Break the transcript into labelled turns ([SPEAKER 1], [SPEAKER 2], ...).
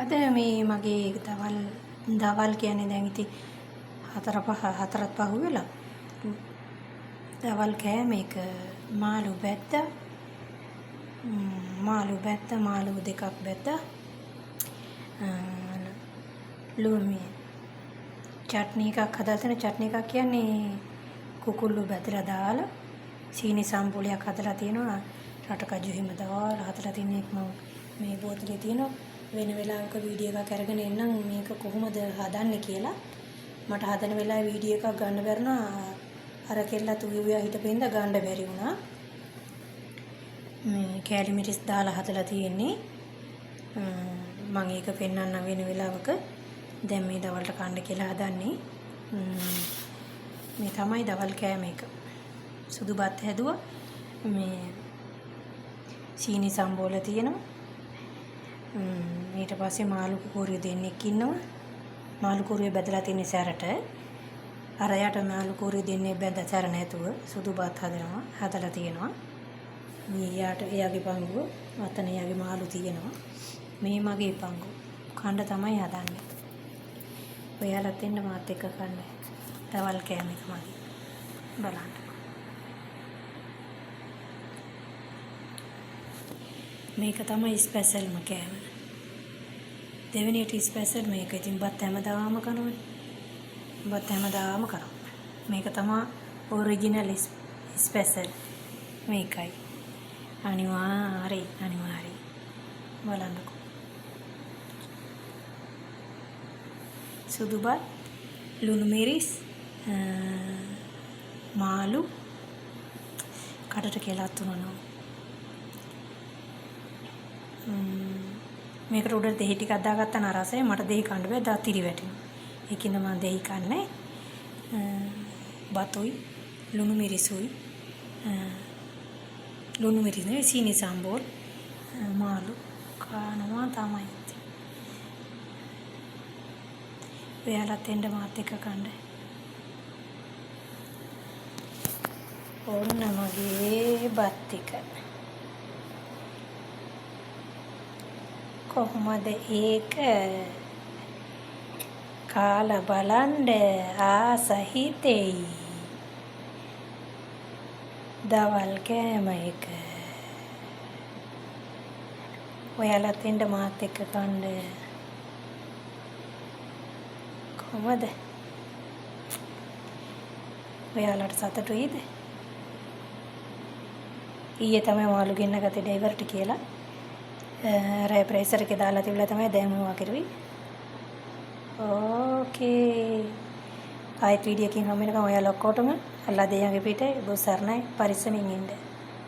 [SPEAKER 1] අද මේ මගේ දවල් කියන්නේ දැන් ඉතින් 4:05 වෙලා. දවල් කෑ මේක මාළු බැද්දා. මාළු දෙකක් බැද්දා. ලුණු චට්නි එකක් හදලා තියෙන. චට්නි එකක් කියන්නේ කුකුල්ලු බැදලා දාලා සීනි සම්පූලයක් හදලා තියෙනවා. රටකජු හිම දාලා හදලා තියෙන එක මම මේ බෝතලේ තියෙනවා. වෙන වෙලාවක වීඩියෝ එකක් අරගෙන එන්නම් මේක කොහොමද හදන්නේ කියලා. මට හදන වෙලාවේ වීඩියෝ එකක් ගන්න බැරුණා. අර කෙල්ලත් උයුයා හිටපෙන්ද ගන්න බැරි වුණා. මේ කෑලි මිරිස් දාලා හදලා තියෙන්නේ. මම ඒක පෙන්වන්න වෙන වෙලාවක. දැන් මේ දවල්ට කන්න කියලා හදන්නේ. මේ තමයි දවල් කෑම එක. සුදු බත් හැදුවා. මේ සීනි සම්බෝල තියෙනවා. ඊට පස්සේ මාළු කුකුරිය දෙන්නෙක් ඉන්නවා. මාළු කුකුරිය බැදලා තියෙන සැරට අර යට මාළු කුකුරිය දෙන්නේ බැද සැර නැතුව සුදු බත් හදලා තියෙනවා. මේ එයාගේ පංගුව අතන එයාගේ මාළු තියෙනවා. මේ මගේ පංගුව. කන්න තමයි හදන්නේ. ඔයාලත් එන්න මාත් එක්ක කන්න. දවල් කෑම එක මගේ. බලන්න. මේක තමයි ස්පෙෂල්ම කෑම. දෙවෙනියට ස්පෙෂල් මේක. ඉතින් බත් හැමදාම කනවා. මේක තමයි ඔරිජිනල් ස්පෙෂල්. මේකයි. අනිවාර්යෙන් බලන්නකෝ. සුදු බත්, ලුණු මිරිස්, මාළු කඩට කියලා තුනනවා. මේකට උඩ දෙහි ටිකක් දාගත්තා නම් රසය මට දෙහි කන්න බෑ දා තිරි වැටෙනවා. ඒකින්ද මම දෙහි කන්නේ. බතුයි ලුණු මිරිසුයි නෙවෙයි සීනි සම්බෝල් මාළු කනවා තමයි. ඔයාලත් එන්න මාත් එක්ක කන්න. ඕන්න මගේ බත් ටික. කොහොමද ඒක කාලා බලන්න ආස හිතෙයි. දවල් කෑම එක. ඔයාලත් එන්න මාත් එක්ක කන්න. කොහොමද? ඔයාලට සතුටුයිද? ඊයේ තමයි මාළු ගෙන්න ගත්තේ ඩ්‍රයිවර්ට කියලා. රෑ ප්‍රෙෂර් එකේ දාලා තිබුණා තමයි දැන් මොනවා කරුවේ. ඕකේ. ආයෙත් වීඩියෝ එකකින් හම්බ වෙනකම් ඔයාලා ඔක්කොටම අල්ලා දෙයන්ගේ පිටේ බොස් සර්ණයි පරිස්සමින් ඉන්න.